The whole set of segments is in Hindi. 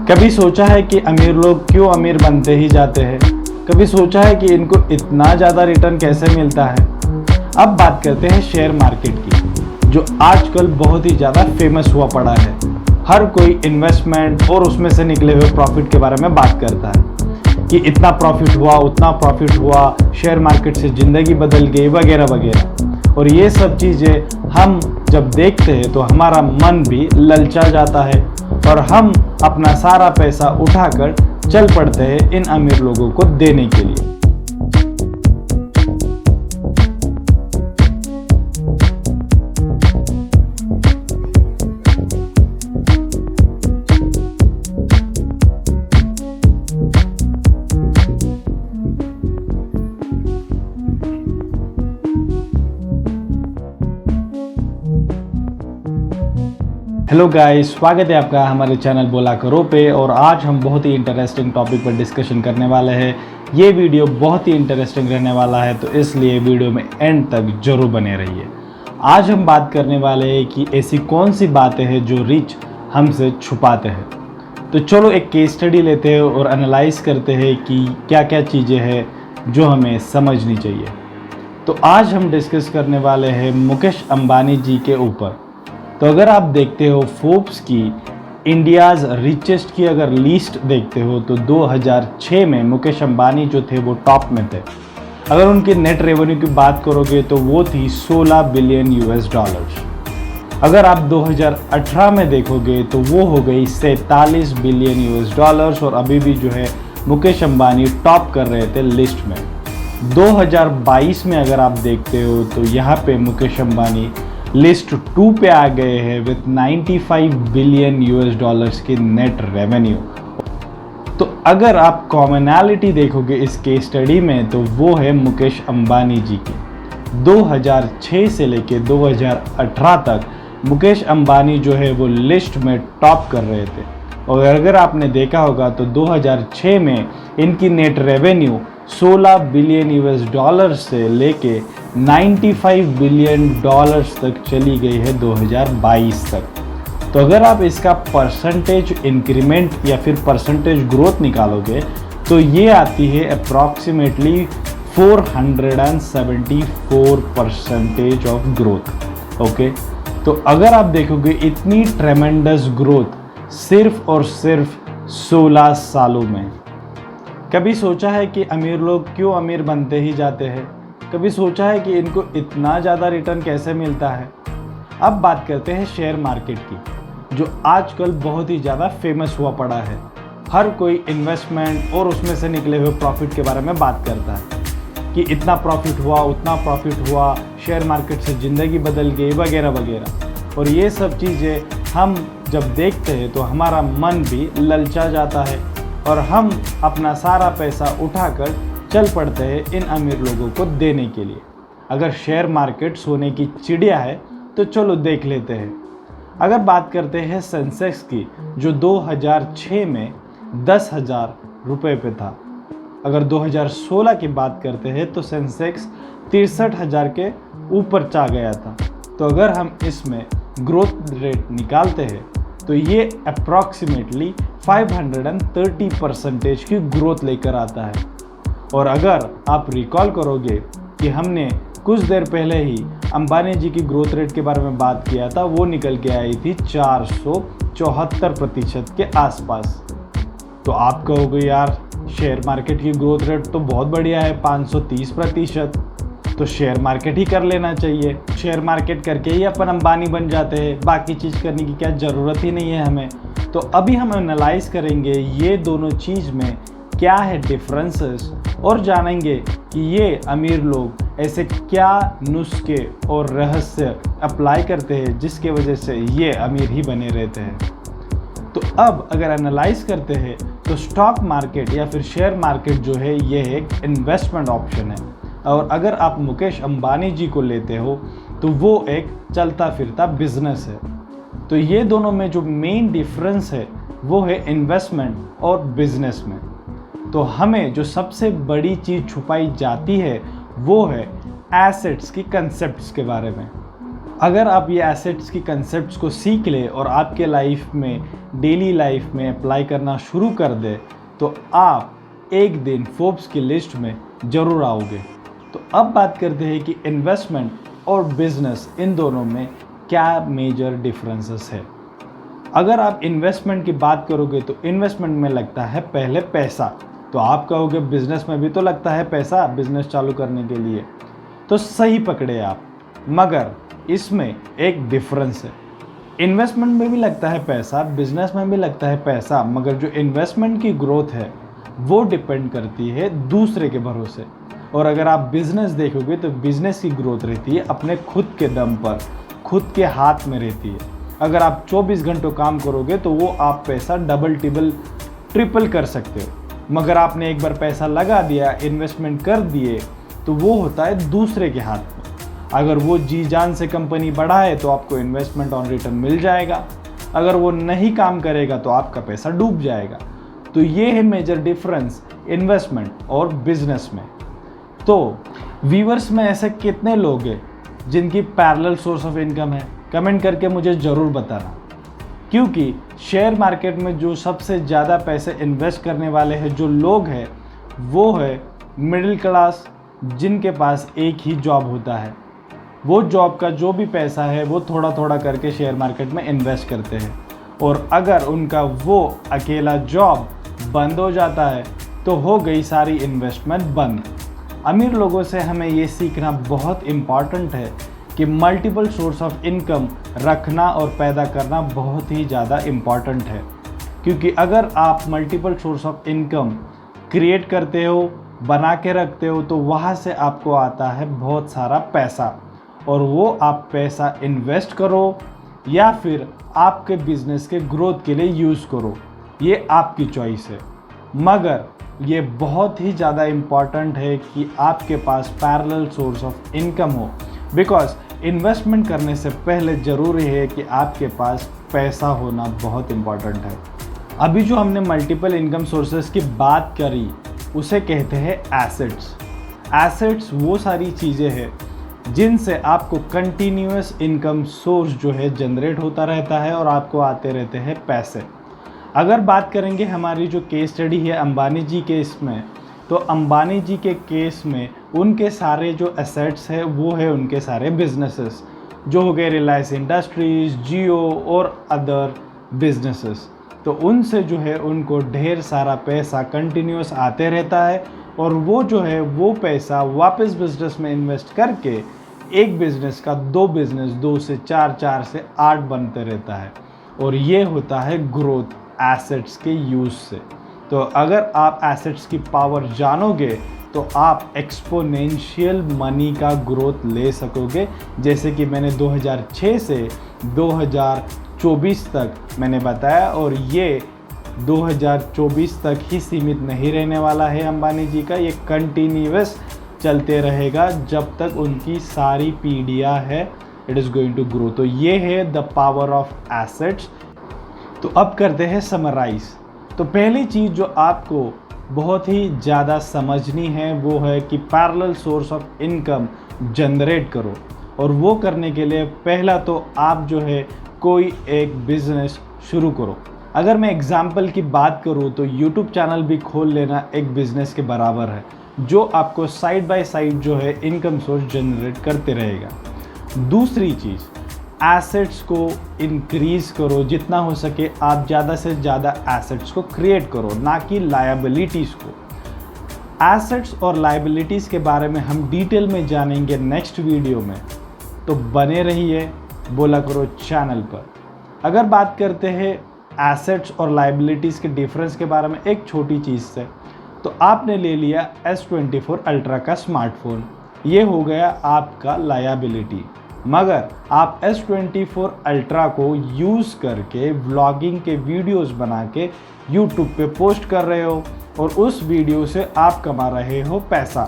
कभी सोचा है कि अमीर लोग क्यों अमीर बनते ही जाते हैं? कभी सोचा है कि इनको इतना ज़्यादा रिटर्न कैसे मिलता है? अब बात करते हैं शेयर मार्केट की, जो आजकल बहुत ही ज़्यादा फेमस हुआ पड़ा है। हर कोई इन्वेस्टमेंट और उसमें से निकले हुए प्रॉफिट के बारे में बात करता है कि इतना प्रॉफिट हुआ, उतना प्रॉफिट हुआ, शेयर मार्केट से ज़िंदगी बदल गई, वगैरह वगैरह। और ये सब चीज़ें हम जब देखते हैं तो हमारा मन भी ललचा जाता है और हम अपना सारा पैसा उठाकर चल पड़ते हैं इन अमीर लोगों को देने के लिए। हेलो गाइस, स्वागत है आपका हमारे चैनल बोला करो पे। और आज हम बहुत ही इंटरेस्टिंग टॉपिक पर डिस्कशन करने वाले हैं। ये वीडियो बहुत ही इंटरेस्टिंग रहने वाला है, तो इसलिए वीडियो में एंड तक जरूर बने रहिए। आज हम बात करने वाले हैं कि ऐसी कौन सी बातें हैं जो रिच हमसे छुपाते हैं। तो चलो एक केस स्टडी लेते हैं और एनालाइज करते हैं कि क्या क्या चीज़ें हैं जो हमें समझनी चाहिए। तो आज हम डिस्कस करने वाले हैं मुकेश अंबानी जी के ऊपर। तो अगर आप देखते हो फोर्ब्स की इंडियाज़ रिचेस्ट की अगर लिस्ट देखते हो तो 2006 में मुकेश अंबानी जो थे वो टॉप में थे। अगर उनकी नेट रेवेन्यू की बात करोगे तो वो थी 16 बिलियन यूएस डॉलर्स। अगर आप 2018 में देखोगे तो वो हो गई 47 बिलियन यूएस डॉलर्स। और अभी भी जो है मुकेश अंबानी टॉप कर रहे थे लिस्ट में। 2022 में अगर आप देखते हो तो यहाँ पे मुकेश अंबानी लिस्ट 2 पे आ गए हैं विथ 95 बिलियन यूएस डॉलर्स की नेट रेवेन्यू। तो अगर आप कॉमनैलिटी देखोगे इस केस स्टडी में तो वो है मुकेश अंबानी जी की। 2006 से लेके 2018 तक मुकेश अंबानी जो है वो लिस्ट में टॉप कर रहे थे। और अगर आपने देखा होगा तो 2006 में इनकी net revenue 16 billion US dollars से लेके 95 बिलियन डॉलर्स तक चली गई है 2022 तक। तो अगर आप इसका परसेंटेज इंक्रीमेंट या फिर परसेंटेज ग्रोथ निकालोगे तो ये आती है अप्रॉक्सीमेटली 474% ऑफ ग्रोथ। ओके, तो अगर आप देखोगे इतनी ट्रेमेंडस ग्रोथ सिर्फ और सिर्फ 16 सालों में। कभी सोचा है कि अमीर लोग क्यों अमीर बनते ही जाते हैं? कभी सोचा है कि इनको इतना ज़्यादा रिटर्न कैसे मिलता है? अब बात करते हैं शेयर मार्केट की, जो आजकल बहुत ही ज़्यादा फेमस हुआ पड़ा है। हर कोई इन्वेस्टमेंट और उसमें से निकले हुए प्रॉफिट के बारे में बात करता है कि इतना प्रॉफिट हुआ, उतना प्रॉफिट हुआ, शेयर मार्केट से ज़िंदगी बदल गई, वगैरह वगैरह। और ये सब चीज़ें हम जब देखते हैं तो हमारा मन भी ललचा जाता है और हम अपना सारा पैसा उठाकर चल पड़ते हैं इन अमीर लोगों को देने के लिए। अगर शेयर मार्केट सोने की चिड़िया है तो चलो देख लेते हैं। अगर बात करते हैं सेंसेक्स की, जो 2006 में 10,000 रुपये पे था। अगर 2016 की बात करते हैं तो सेंसेक्स 63,000 के ऊपर जा गया था। तो अगर हम इसमें ग्रोथ रेट निकालते हैं तो ये अप्रॉक्सीमेटली 530% की ग्रोथ लेकर आता है। और अगर आप रिकॉल करोगे कि हमने कुछ देर पहले ही अंबानी जी की ग्रोथ रेट के बारे में बात किया था, वो निकल के आई थी 474% के आसपास। तो आप कहोगे यार शेयर मार्केट की ग्रोथ रेट तो बहुत बढ़िया है, 530%, तो शेयर मार्केट ही कर लेना चाहिए। शेयर मार्केट करके ही अपन अंबानी बन जाते हैं, बाकी चीज़ करने की क्या ज़रूरत ही नहीं है हमें। तो अभी हम एनालाइज करेंगे ये दोनों चीज़ में क्या है डिफरेंसेस, और जानेंगे कि ये अमीर लोग ऐसे क्या नुस्खे और रहस्य अप्लाई करते हैं जिसके वजह से ये अमीर ही बने रहते हैं। तो अब अगर एनालाइज करते हैं तो स्टॉक मार्केट या फिर शेयर मार्केट जो है ये एक इन्वेस्टमेंट ऑप्शन है। और अगर आप मुकेश अंबानी जी को लेते हो तो वो एक चलता फिरता बिजनेस है। तो ये दोनों में जो मेन डिफरेंस है वो है इन्वेस्टमेंट और बिजनेस में। तो हमें जो सबसे बड़ी चीज़ छुपाई जाती है वो है एसेट्स की कंसेप्ट्स के बारे में। अगर आप ये एसेट्स की कंसेप्ट्स को सीख ले और आपके लाइफ में, डेली लाइफ में अप्लाई करना शुरू कर दे, तो आप एक दिन फोर्ब्स की लिस्ट में ज़रूर आओगे। तो अब बात करते हैं कि इन्वेस्टमेंट और बिजनेस, इन दोनों में क्या मेजर डिफरेंसेस है। अगर आप इन्वेस्टमेंट की बात करोगे तो इन्वेस्टमेंट में लगता है पहले पैसा। तो आप कहोगे बिजनेस में भी तो लगता है पैसा बिजनेस चालू करने के लिए, तो सही पकड़े आप, मगर इसमें एक डिफरेंस है। इन्वेस्टमेंट में भी लगता है पैसा, बिजनेस में भी लगता है पैसा, मगर जो इन्वेस्टमेंट की ग्रोथ है वो डिपेंड करती है दूसरे के भरोसे। और अगर आप बिजनेस देखोगे तो बिजनेस की ग्रोथ रहती है अपने खुद के दम पर, खुद के हाथ में रहती है। अगर आप 24 घंटों काम करोगे तो वो आप पैसा डबल ट्रिपल कर सकते हो, मगर आपने एक बार पैसा लगा दिया, इन्वेस्टमेंट कर दिए, तो वो होता है दूसरे के हाथ में। अगर वो जी जान से कंपनी बढ़ाए तो आपको इन्वेस्टमेंट ऑन रिटर्न मिल जाएगा, अगर वो नहीं काम करेगा तो आपका पैसा डूब जाएगा। तो ये है मेजर डिफरेंस इन्वेस्टमेंट और बिजनेस में। तो व्यूअर्स में ऐसे कितने लोग हैं जिनकी पैरेलल सोर्स ऑफ इनकम है? कमेंट करके मुझे ज़रूर बताना, क्योंकि शेयर मार्केट में जो सबसे ज़्यादा पैसे इन्वेस्ट करने वाले हैं जो लोग हैं वो है मिडिल क्लास, जिनके पास एक ही जॉब होता है। वो जॉब का जो भी पैसा है वो थोड़ा थोड़ा करके शेयर मार्केट में इन्वेस्ट करते हैं, और अगर उनका वो अकेला जॉब बंद हो जाता है तो हो गई सारी इन्वेस्टमेंट बंद। अमीर लोगों से हमें ये सीखना बहुत इम्पॉर्टेंट है कि मल्टीपल सोर्स ऑफ इनकम रखना और पैदा करना बहुत ही ज़्यादा इम्पॉर्टेंट है, क्योंकि अगर आप multiple source of income create करते हो, बना के रखते हो, तो वहाँ से आपको आता है बहुत सारा पैसा, और वो आप पैसा इन्वेस्ट करो या फिर आपके बिजनेस के ग्रोथ के लिए यूज़ करो, ये आपकी चॉइस है। मगर ये बहुत ही ज़्यादा इम्पॉर्टेंट है कि आपके पास पैरेलल सोर्स ऑफ इनकम हो, बिकॉज इन्वेस्टमेंट करने से पहले ज़रूरी है कि आपके पास पैसा होना बहुत इम्पॉर्टेंट है। अभी जो हमने मल्टीपल इनकम सोर्सेज की बात करी उसे कहते हैं एसेट्स। एसेट्स वो सारी चीज़ें हैं जिनसे आपको कंटिन्यूअस इनकम सोर्स जो है जनरेट होता रहता है और आपको आते रहते हैं पैसे। अगर बात करेंगे हमारी जो केस स्टडी है अंबानी जी केस में, तो अंबानी जी के केस में उनके सारे जो एसेट्स है वो है उनके सारे बिजनेसेस, जो हो गए रिलायंस इंडस्ट्रीज़, जियो और अदर बिजनेसेस। तो उनसे जो है उनको ढेर सारा पैसा कंटिन्यूअस आते रहता है, और वो जो है वो पैसा वापस बिजनेस में इन्वेस्ट करके एक बिज़नेस का दो बिज़नेस, 2 से 4, 4 से 8 बनते रहता है। और ये होता है ग्रोथ एसेट्स के यूज़ से। तो अगर आप एसेट्स की पावर जानोगे तो आप एक्सपोनेंशियल मनी का ग्रोथ ले सकोगे, जैसे कि मैंने 2006 से 2024 तक मैंने बताया, और ये 2024 तक ही सीमित नहीं रहने वाला है अंबानी जी का, ये कंटिन्यूअस चलते रहेगा जब तक उनकी सारी पीढ़ियाँ है, it is going to grow. तो ये है द पावर ऑफ एसेट्स। तो अब करते हैं समराइज़। तो पहली चीज़ जो आपको बहुत ही ज़्यादा समझनी है वो है कि parallel source of income generate करो, और वो करने के लिए पहला तो आप जो है कोई एक बिज़नेस शुरू करो। अगर मैं एग्ज़ाम्पल की बात करूँ तो यूट्यूब चैनल भी खोल लेना एक बिज़नेस के बराबर है, जो आपको साइड बाय साइड जो है इनकम सोर्स जनरेट करते रहेगा। दूसरी चीज़, एसेट्स को इंक्रीज़ करो, जितना हो सके आप ज़्यादा से ज़्यादा एसेट्स को क्रिएट करो, ना कि लायबिलिटीज़ को। एसेट्स और लायबिलिटीज़ के बारे में हम डिटेल में जानेंगे नेक्स्ट वीडियो में, तो बने रहिए बोला करो चैनल पर। अगर बात करते हैं एसेट्स और लायबिलिटीज़ के डिफरेंस के बारे में एक छोटी चीज़ से, तो आपने ले लिया S24 अल्ट्रा का स्मार्टफोन, ये हो गया आपका लायबिलिटी। मगर आप S24 अल्ट्रा को यूज़ करके व्लॉगिंग के वीडियोस बना के यूट्यूब पे पोस्ट कर रहे हो, और उस वीडियो से आप कमा रहे हो पैसा,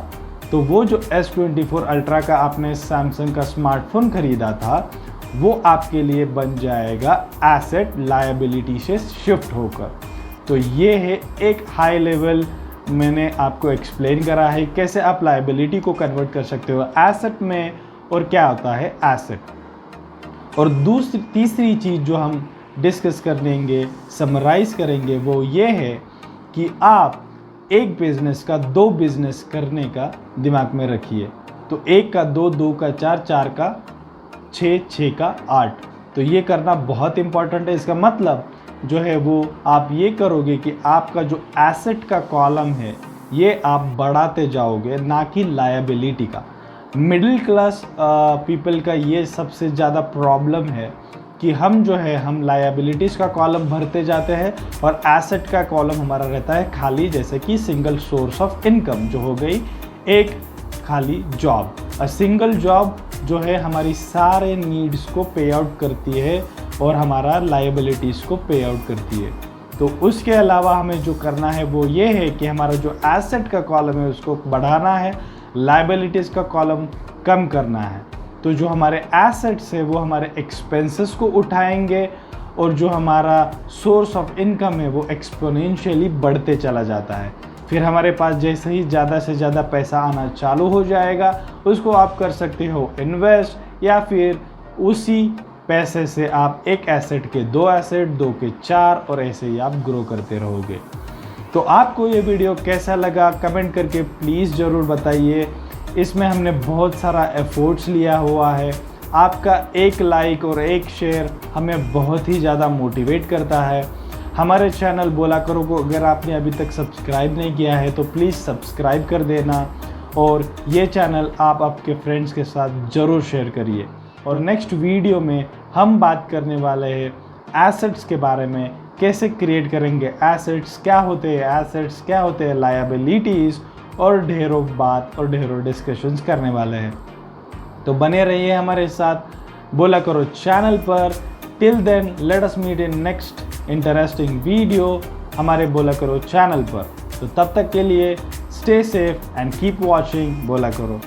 तो वो जो S24 अल्ट्रा का आपने सैमसंग का स्मार्टफोन ख़रीदा था वो आपके लिए बन जाएगा एसेट लायबिलिटी से शिफ्ट होकर। तो ये है एक हाई लेवल मैंने आपको एक्सप्लेन करा है कैसे आप लायबिलिटी को कन्वर्ट कर सकते हो एसेट में, और क्या होता है एसेट। और तीसरी चीज़ जो हम डिस्कस करेंगे, समराइज़ करेंगे, वो ये है कि आप एक बिज़नेस का 2 बिज़नेस करने का दिमाग में रखिए। तो 1 का 2, 2 का 4, 4 का 6, 6 का 8। तो ये करना बहुत इम्पॉर्टेंट है। इसका मतलब जो है वो आप ये करोगे कि आपका जो एसेट का कॉलम है ये आप बढ़ाते जाओगे, ना कि लायबिलिटी का। मिडिल क्लास पीपल का ये सबसे ज़्यादा प्रॉब्लम है कि हम जो है हम लायबिलिटीज़ का कॉलम भरते जाते हैं और एसेट का कॉलम हमारा रहता है खाली, जैसे कि सिंगल सोर्स ऑफ इनकम जो हो गई एक खाली जॉब। सिंगल जॉब जो है हमारी सारे नीड्स को पे आउट करती है और हमारा लायबिलिटीज़ को पे आउट करती है। तो उसके अलावा हमें जो करना है वो ये है कि हमारा जो एसेट का कॉलम है उसको बढ़ाना है, लायबिलिटीज़ का कॉलम कम करना है। तो जो हमारे एसेट्स है वो हमारे एक्सपेंसेस को उठाएंगे और जो हमारा सोर्स ऑफ इनकम है वो एक्सपोनेंशियली बढ़ते चला जाता है। फिर हमारे पास जैसे ही ज़्यादा से ज़्यादा पैसा आना चालू हो जाएगा, उसको आप कर सकते हो इन्वेस्ट, या फिर उसी पैसे से आप एक एसेट के 2 एसेट, 2 के 4 और ऐसे ही आप ग्रो करते रहोगे। तो आपको ये वीडियो कैसा लगा कमेंट करके प्लीज़ ज़रूर बताइए। इसमें हमने बहुत सारा एफर्ट्स लिया हुआ है। आपका एक लाइक और एक शेयर हमें बहुत ही ज़्यादा मोटिवेट करता है। हमारे चैनल बोला करो को अगर आपने अभी तक सब्सक्राइब नहीं किया है तो प्लीज़ सब्सक्राइब कर देना, और ये चैनल आप आपके फ्रेंड्स के साथ ज़रूर शेयर करिए। और नेक्स्ट वीडियो में हम बात करने वाले हैं एसेट्स के बारे में, कैसे क्रिएट करेंगे एसेट्स, क्या होते हैं एसेट्स, क्या होते हैं लायबिलिटीज़, और ढेरों बात और ढेरों डिस्कशंस करने वाले हैं। तो बने रहिए हमारे साथ बोला करो चैनल पर। Till then let us meet in next interesting video हमारे बोला करो चैनल पर। तो तब तक के लिए stay safe and keep watching बोला करो।